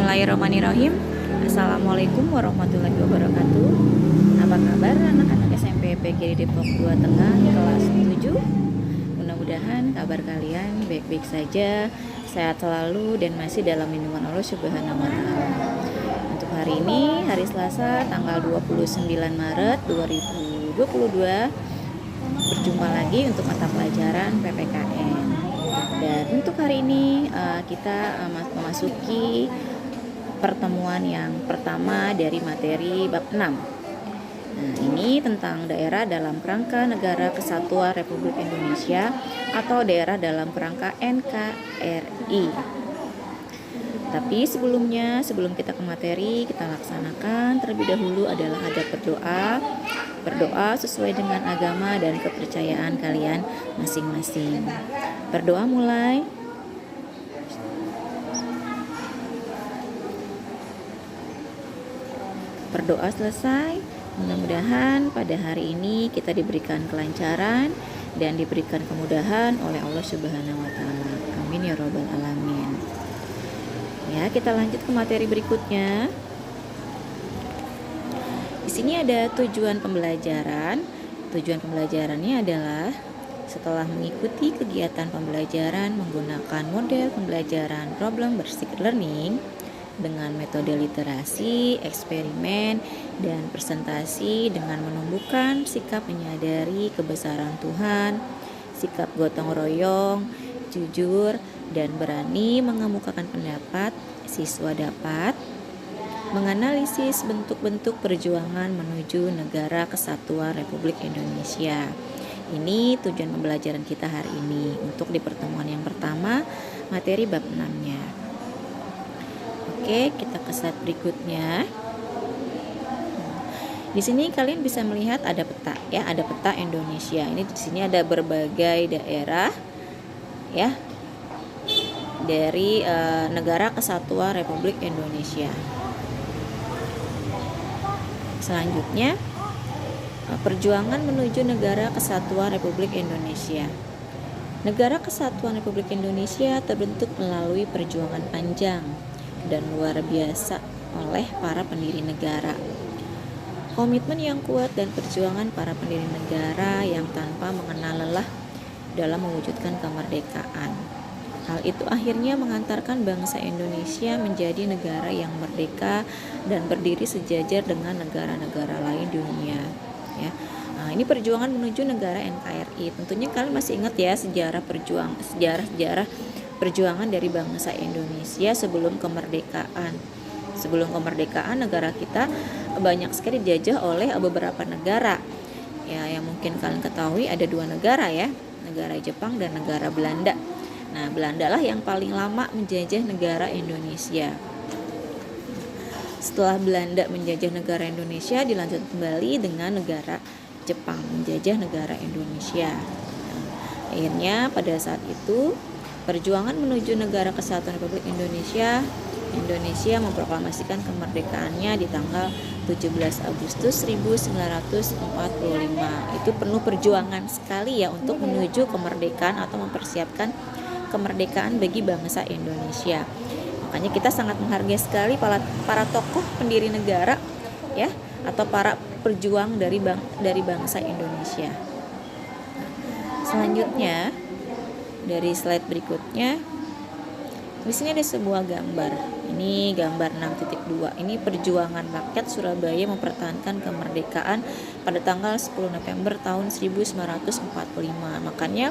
Bismillahirrahmanirrahim. Assalamualaikum warahmatullahi wabarakatuh. Apa kabar anak-anak SMP PGRI Depok 2 Tengah kelas 7? Mudah-mudahan kabar kalian baik-baik saja, sehat selalu dan masih dalam lindungan Allah Subhanahu wa taala. Untuk hari ini, hari Selasa tanggal 29 Maret 2022, berjumpa lagi untuk mata pelajaran PPKN. Dan untuk hari ini kita memasuki pertemuan yang pertama dari materi bab 6. Nah, ini tentang daerah dalam kerangka Negara Kesatuan Republik Indonesia atau daerah dalam kerangka NKRI. Tapi sebelum kita ke materi, kita laksanakan terlebih dahulu adalah adab berdoa. Berdoa sesuai dengan agama dan kepercayaan kalian masing-masing. Berdoa mulai. Berdoa selesai. Mudah-mudahan pada hari ini kita diberikan kelancaran dan diberikan kemudahan oleh Allah Subhanahu wa taala. Amin ya rabbal alamin. Ya, kita lanjut ke materi berikutnya. Di sini ada tujuan pembelajaran. Tujuan pembelajarannya adalah setelah mengikuti kegiatan pembelajaran menggunakan model pembelajaran problem based learning dengan metode literasi, eksperimen, dan presentasi dengan menumbuhkan sikap menyadari kebesaran Tuhan, sikap gotong royong, jujur, dan berani mengemukakan pendapat, siswa dapat menganalisis bentuk-bentuk perjuangan menuju Negara Kesatuan Republik Indonesia. Ini tujuan pembelajaran kita hari ini untuk di pertemuan yang pertama materi bab 6-nya. Oke, kita ke slide berikutnya. Di sini kalian bisa melihat ada peta ya, ada peta Indonesia. Ini di sini ada berbagai daerah ya dari Negara Kesatuan Republik Indonesia. Selanjutnya, perjuangan menuju Negara Kesatuan Republik Indonesia. Negara Kesatuan Republik Indonesia terbentuk melalui perjuangan panjang dan luar biasa oleh para pendiri negara. Komitmen yang kuat dan perjuangan para pendiri negara yang tanpa mengenal lelah dalam mewujudkan kemerdekaan. Hal itu akhirnya mengantarkan bangsa Indonesia menjadi negara yang merdeka dan berdiri sejajar dengan negara-negara lain di dunia. Ya, nah, ini perjuangan menuju negara NKRI. Tentunya kalian masih ingat ya sejarah perjuangan dari bangsa Indonesia sebelum kemerdekaan. Sebelum kemerdekaan negara kita banyak sekali dijajah oleh beberapa negara. Ya, yang mungkin kalian ketahui ada 2 negara ya, negara Jepang dan negara Belanda. Nah, Belanda lah yang paling lama menjajah negara Indonesia. Setelah Belanda menjajah negara Indonesia, dilanjut kembali dengan negara Jepang menjajah negara Indonesia. Nah, akhirnya pada saat itu, perjuangan menuju Negara Kesatuan Republik Indonesia, Indonesia memproklamasikan kemerdekaannya di tanggal 17 Agustus 1945. Itu penuh perjuangan sekali ya untuk menuju kemerdekaan atau mempersiapkan kemerdekaan bagi bangsa Indonesia. Makanya kita sangat menghargai sekali para tokoh pendiri negara ya, atau para pejuang dari bangsa Indonesia. Selanjutnya dari slide berikutnya, di sini ada sebuah gambar. Ini gambar 6.2. Ini perjuangan rakyat Surabaya mempertahankan kemerdekaan pada tanggal 10 November tahun 1945. Makanya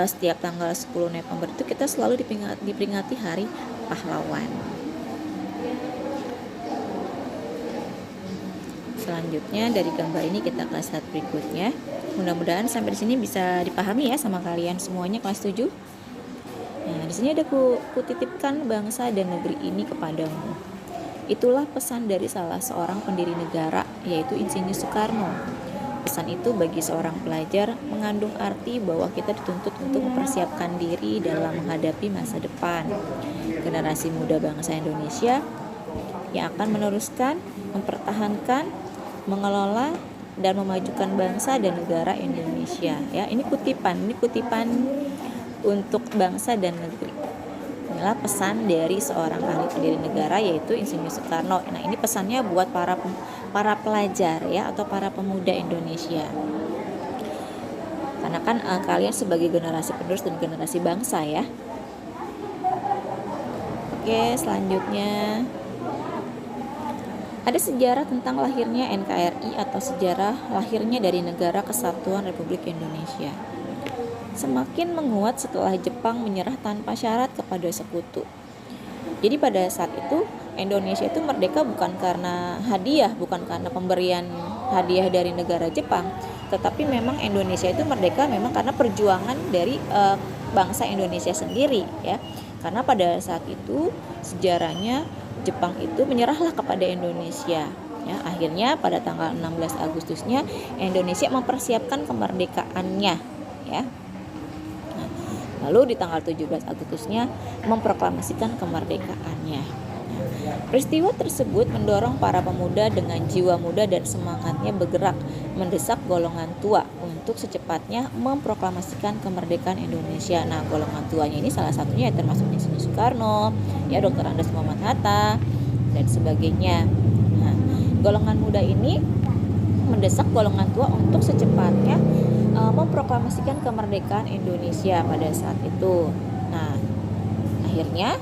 setiap tanggal 10 November itu kita selalu diperingati Hari Pahlawan. Selanjutnya dari gambar ini kita ke slide berikutnya. Mudah-mudahan sampai di sini bisa dipahami ya sama kalian semuanya kelas 7. Nah, di sini ada kutitipkan bangsa dan negeri ini kepadamu. Itulah pesan dari salah seorang pendiri negara, yaitu Insinyur Soekarno. Pesan itu bagi seorang pelajar mengandung arti bahwa kita dituntut untuk mempersiapkan diri dalam menghadapi masa depan. Generasi muda bangsa Indonesia yang akan meneruskan, mempertahankan, mengelola, dan memajukan bangsa dan negara Indonesia. Ya, ini kutipan untuk bangsa dan negeri. inilah pesan dari seorang ahli pendiri negara, yaitu Insinyur Soekarno. Nah, ini pesannya buat para pelajar ya, atau para pemuda Indonesia. Karena kan kalian sebagai generasi penerus dan generasi bangsa ya. Oke, selanjutnya ada sejarah tentang lahirnya NKRI atau sejarah lahirnya dari Negara Kesatuan Republik Indonesia. Semakin menguat setelah Jepang menyerah tanpa syarat kepada sekutu. Jadi pada saat itu Indonesia itu merdeka bukan karena hadiah, bukan karena pemberian hadiah dari negara Jepang, tetapi memang Indonesia itu merdeka memang karena perjuangan dari bangsa Indonesia sendiri ya. Karena pada saat itu sejarahnya Jepang itu menyerahlah kepada Indonesia ya. Akhirnya pada tanggal 16 Agustusnya Indonesia mempersiapkan kemerdekaannya ya. Lalu di tanggal 17 Agustusnya memproklamasikan kemerdekaannya. Peristiwa tersebut mendorong para pemuda dengan jiwa muda dan semangatnya bergerak mendesak golongan tua untuk secepatnya memproklamasikan kemerdekaan Indonesia. Nah, golongan tuanya ini salah satunya termasuk Insinyur Soekarno, ya Dr. Andes Muhammad Hatta dan sebagainya. Nah, golongan muda ini mendesak golongan tua untuk secepatnya memproklamasikan kemerdekaan Indonesia pada saat itu. Nah, akhirnya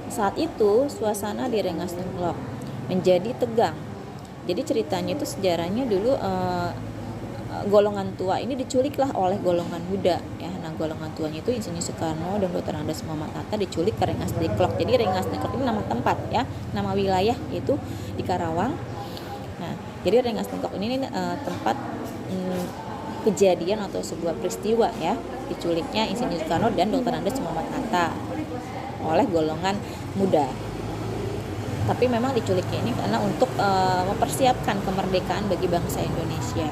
saat itu suasana di Rengas Dengklok menjadi tegang. Jadi ceritanya itu sejarahnya dulu golongan tua ini diculiklah oleh golongan muda ya. Nah, golongan tuanya itu Insinyur Soekarno dan Dr. Andes Muhammad Hatta diculik ke Rengas Dengklok. Jadi Rengas Dengklok ini nama tempat ya, nama wilayah yaitu di Karawang. Nah, jadi Rengas Dengklok ini tempat kejadian atau sebuah peristiwa ya, diculiknya Insinyur Soekarno dan Dr. Andes Muhammad Hatta oleh golongan muda. Tapi memang diculiknya ini karena untuk mempersiapkan kemerdekaan bagi bangsa Indonesia.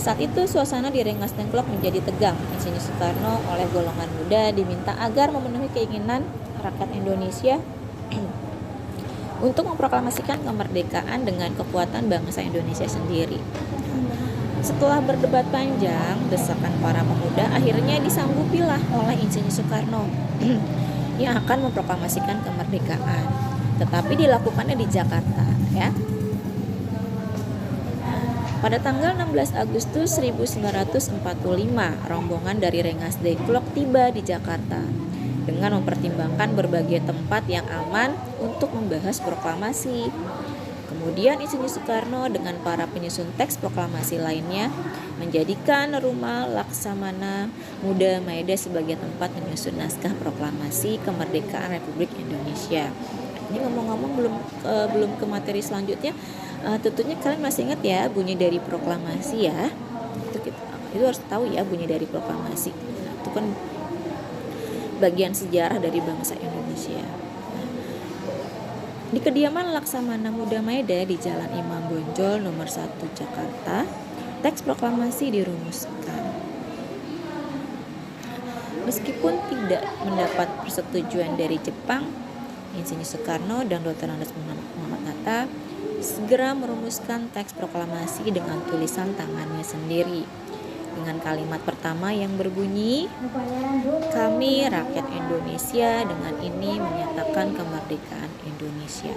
Saat itu suasana di Rengas Dengklok menjadi tegang. Insinyur Soekarno oleh golongan muda diminta agar memenuhi keinginan rakyat Indonesia untuk memproklamasikan kemerdekaan dengan kekuatan bangsa Indonesia sendiri. Setelah berdebat panjang, desakan para pemuda akhirnya disanggupilah oleh Insinyur Soekarno yang akan memproklamasikan kemerdekaan. Tetapi dilakukannya di Jakarta, ya. Pada tanggal 16 Agustus 1945, rombongan dari Rengas Dengklok tiba di Jakarta dengan mempertimbangkan berbagai tempat yang aman untuk membahas proklamasi. Kemudian Insinyur Soekarno dengan para penyusun teks proklamasi lainnya menjadikan Rumah Laksamana Muda Maeda sebagai tempat menyusun naskah proklamasi kemerdekaan Republik Indonesia. Ini ngomong-ngomong belum ke materi selanjutnya, tentunya kalian masih ingat ya bunyi dari proklamasi ya. Itu harus tahu ya bunyi dari proklamasi. Itu kan bagian sejarah dari bangsa Indonesia. Di kediaman Laksamana Muda Maeda di Jalan Imam Bonjol nomor 1 Jakarta, teks proklamasi dirumuskan. Meskipun tidak mendapat persetujuan dari Jepang, Insinyur Soekarno dan Dr. Andes Muhammad Hatta segera merumuskan teks proklamasi dengan tulisan tangannya sendiri. Dengan kalimat pertama yang berbunyi, "Kami rakyat Indonesia dengan ini menyatakan kemerdekaan Indonesia."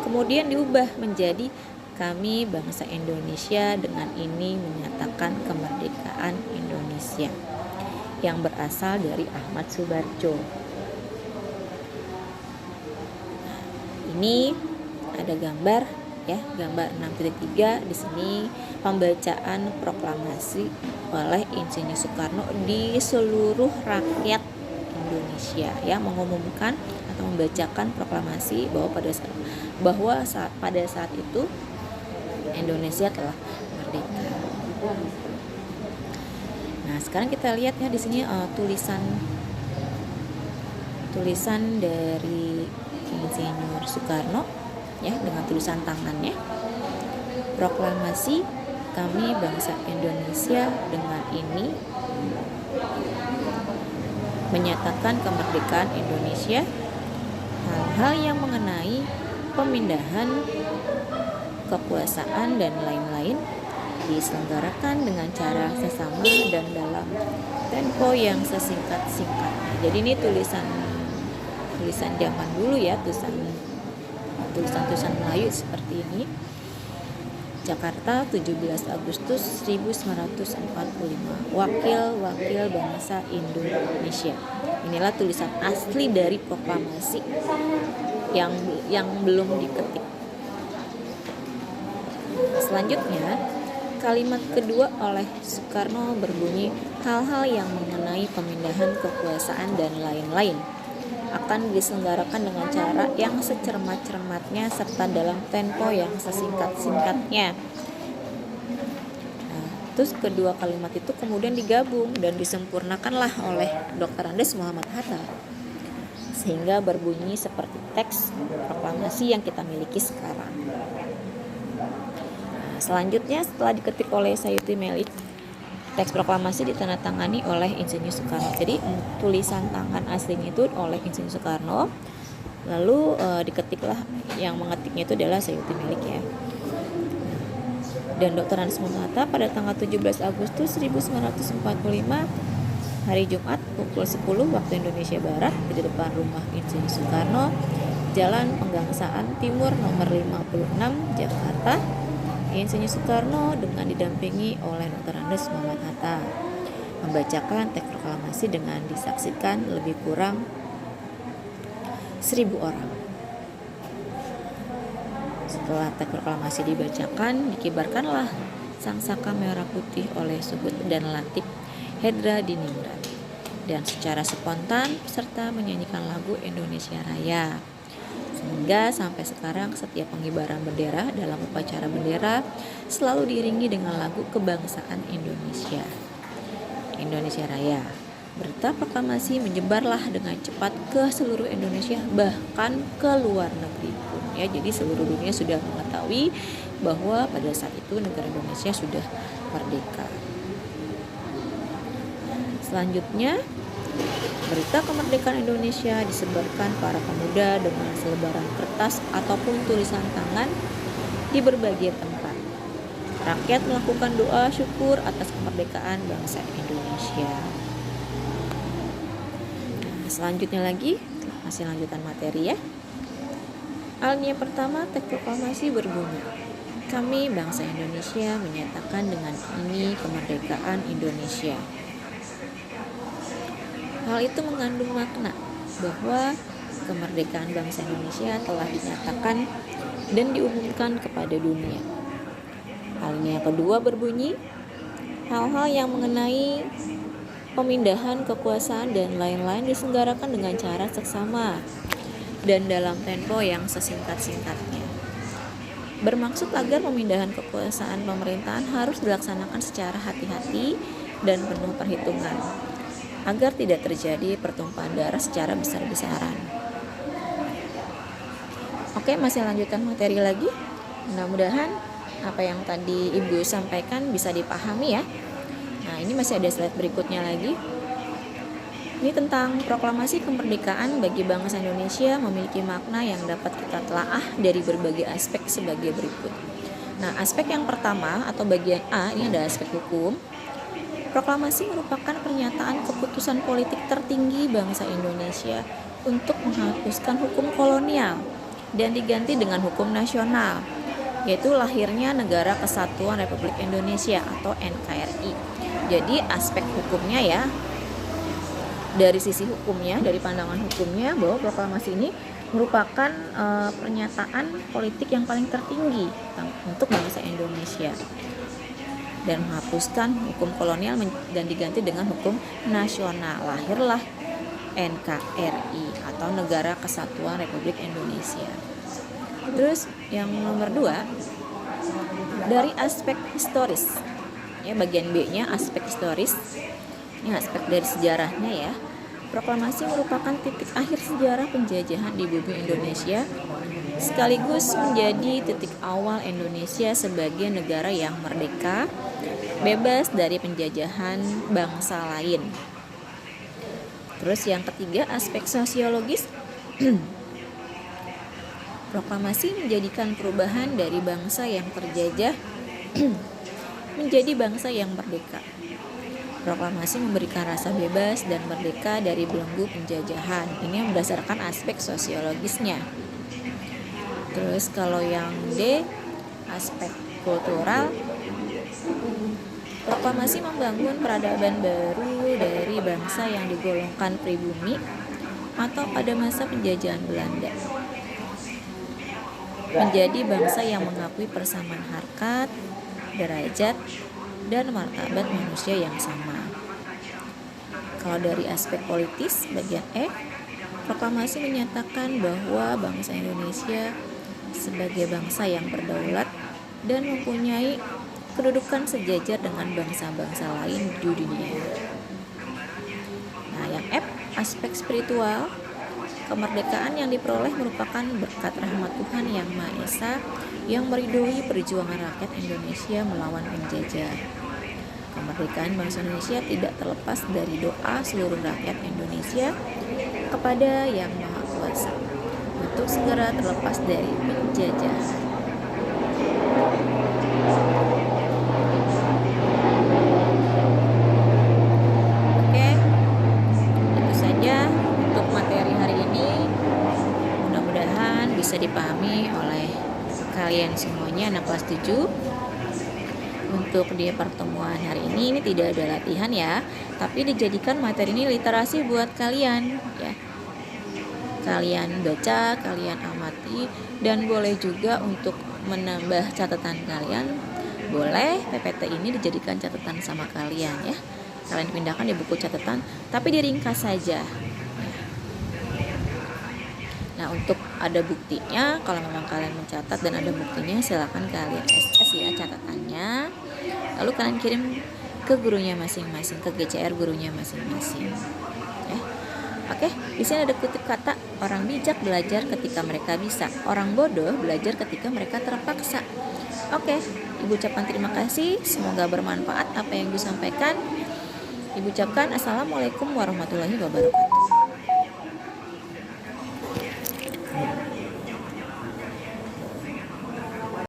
Kemudian diubah menjadi, "Kami bangsa Indonesia dengan ini menyatakan kemerdekaan Indonesia," yang berasal dari Ahmad Subarjo. Nah, ini ada gambar ya, gambar 6.3 di sini pembacaan proklamasi oleh Insinyur Soekarno di seluruh rakyat Indonesia ya, mengumumkan atau membacakan proklamasi bahwa pada saat itu Indonesia telah merdeka. Nah, sekarang kita lihat ya di sini tulisan dari Insinyur Soekarno ya, dengan tulisan tangannya. Proklamasi kami bangsa Indonesia dengan ini menyatakan kemerdekaan Indonesia. Hal-hal yang mengenai pemindahan kekuasaan dan lain-lain diselenggarakan dengan cara sesama dan dalam tempo yang sesingkat-singkatnya. Jadi ini tulisan zaman dulu ya, tulisan Melayu seperti ini. Jakarta 17 Agustus 1945. Wakil bangsa Indonesia. Inilah tulisan asli dari proklamasi yang belum diketik. Selanjutnya, kalimat kedua oleh Soekarno berbunyi, hal-hal yang mengenai pemindahan kekuasaan dan lain-lain akan diselenggarakan dengan cara yang secermat-cermatnya serta dalam tempo yang sesingkat-singkatnya. Nah, terus kedua kalimat itu kemudian digabung dan disempurnakanlah oleh Dr. Andes Muhammad Hatta sehingga berbunyi seperti teks proklamasi yang kita miliki sekarang. Nah, selanjutnya setelah diketik oleh Sayuti Melik, teks proklamasi ditandatangani oleh Insinyur Soekarno. Jadi tulisan tangan aslinya itu oleh Insinyur Soekarno. Lalu diketiklah, yang mengetiknya itu adalah Sayuti Melik ya. Dan Dr. Andes Muhammad Hatta pada tanggal 17 Agustus 1945 hari Jumat pukul 10 waktu Indonesia Barat di depan rumah Insinyur Soekarno, Jalan Penggangsaan Timur nomor 56 Jakarta. Insinyur Soekarno dengan didampingi oleh Dr. Andes Muhammad Hatta membacakan teks proklamasi dengan disaksikan lebih kurang 1.000 orang. Setelah teks proklamasi dibacakan, dikibarkanlah sangsaka merah putih oleh Suhud dan Latif Hendra Diningrat dan secara spontan peserta menyanyikan lagu Indonesia Raya. Sehingga sampai sekarang setiap pengibaran bendera dalam upacara bendera selalu diiringi dengan lagu kebangsaan Indonesia Raya. Berita proklamasi menyebarlah dengan cepat ke seluruh Indonesia, bahkan ke luar negeri pun ya. Jadi seluruh dunia sudah mengetahui bahwa pada saat itu negara Indonesia sudah merdeka. Selanjutnya, berita kemerdekaan Indonesia disebarkan para pemuda dengan selebaran kertas ataupun tulisan tangan di berbagai tempat. Rakyat melakukan doa syukur atas kemerdekaan bangsa Indonesia. Nah, selanjutnya lagi, masih lanjutan materi ya. Alinea pertama teks proklamasi berbunyi, kami bangsa Indonesia menyatakan dengan ini kemerdekaan Indonesia. Hal itu mengandung makna bahwa kemerdekaan bangsa Indonesia telah dinyatakan dan diumumkan kepada dunia. Alinea kedua berbunyi, hal-hal yang mengenai pemindahan kekuasaan dan lain-lain diselenggarakan dengan cara seksama dan dalam tempo yang sesingkat-singkatnya. Bermaksud agar pemindahan kekuasaan pemerintahan harus dilaksanakan secara hati-hati dan penuh perhitungan, agar tidak terjadi pertumpahan darah secara besar-besaran. Oke, masih lanjutkan materi lagi. Mudah-mudahan apa yang tadi Ibu sampaikan bisa dipahami ya. Nah, ini masih ada slide berikutnya lagi. Ini tentang proklamasi kemerdekaan bagi bangsa Indonesia memiliki makna yang dapat kita telaah dari berbagai aspek sebagai berikut. Nah, aspek yang pertama atau bagian A ini ada aspek hukum. Proklamasi merupakan pernyataan keputusan politik tertinggi bangsa Indonesia untuk menghapuskan hukum kolonial dan diganti dengan hukum nasional, yaitu lahirnya Negara Kesatuan Republik Indonesia atau NKRI. Jadi aspek hukumnya ya, dari sisi hukumnya, dari pandangan hukumnya, bahwa proklamasi ini merupakan pernyataan politik yang paling tertinggi untuk bangsa Indonesia dan menghapuskan hukum kolonial dan diganti dengan hukum nasional. Lahirlah NKRI atau Negara Kesatuan Republik Indonesia. Terus yang nomor 2, dari aspek historis ya, bagian B-nya aspek historis. Ini aspek dari sejarahnya ya. Proklamasi merupakan titik akhir sejarah penjajahan di bumi Indonesia, sekaligus menjadi titik awal Indonesia sebagai negara yang merdeka, bebas dari penjajahan bangsa lain. Terus yang ketiga, aspek sosiologis. Proklamasi menjadikan perubahan dari bangsa yang terjajah menjadi bangsa yang merdeka. Proklamasi memberikan rasa bebas dan merdeka dari belenggu penjajahan. Ini berdasarkan aspek sosiologisnya. Terus kalau yang D, aspek kultural, proklamasi membangun peradaban baru dari bangsa yang digolongkan pribumi atau pada masa penjajahan Belanda, menjadi bangsa yang mengakui persamaan harkat, derajat, dan martabat manusia yang sama. Kalau dari aspek politis, bagian E, proklamasi menyatakan bahwa bangsa Indonesia sebagai bangsa yang berdaulat dan mempunyai kedudukan sejajar dengan bangsa-bangsa lain di dunia. Nah, yang F, aspek spiritual, kemerdekaan yang diperoleh merupakan berkat rahmat Tuhan Yang Maha Esa yang meridhoi perjuangan rakyat Indonesia melawan penjajah. Kemerdekaan bangsa Indonesia tidak terlepas dari doa seluruh rakyat Indonesia kepada Yang Maha Kuasa untuk segera terlepas dari penjajahan. Oke, itu saja untuk materi hari ini. Mudah-mudahan bisa dipahami oleh kalian semuanya, anak kelas 7. Untuk di pertemuan hari ini tidak ada latihan ya, tapi dijadikan materi ini literasi buat kalian ya. Kalian baca, kalian amati, dan boleh juga untuk menambah catatan kalian. Boleh PPT ini dijadikan catatan sama kalian ya. Kalian pindahkan di buku catatan, tapi diringkas saja. Nah, untuk ada buktinya, kalau memang kalian mencatat dan ada buktinya, silakan kalian SS ya catatannya. Lalu kalian kirim ke gurunya masing-masing, ke GCR gurunya masing-masing. Oke, di sini ada kutip kata, orang bijak belajar ketika mereka bisa, orang bodoh belajar ketika mereka terpaksa. Oke, Ibu ucapkan terima kasih, semoga bermanfaat apa yang Ibu sampaikan. Ibu ucapkan assalamualaikum warahmatullahi wabarakatuh.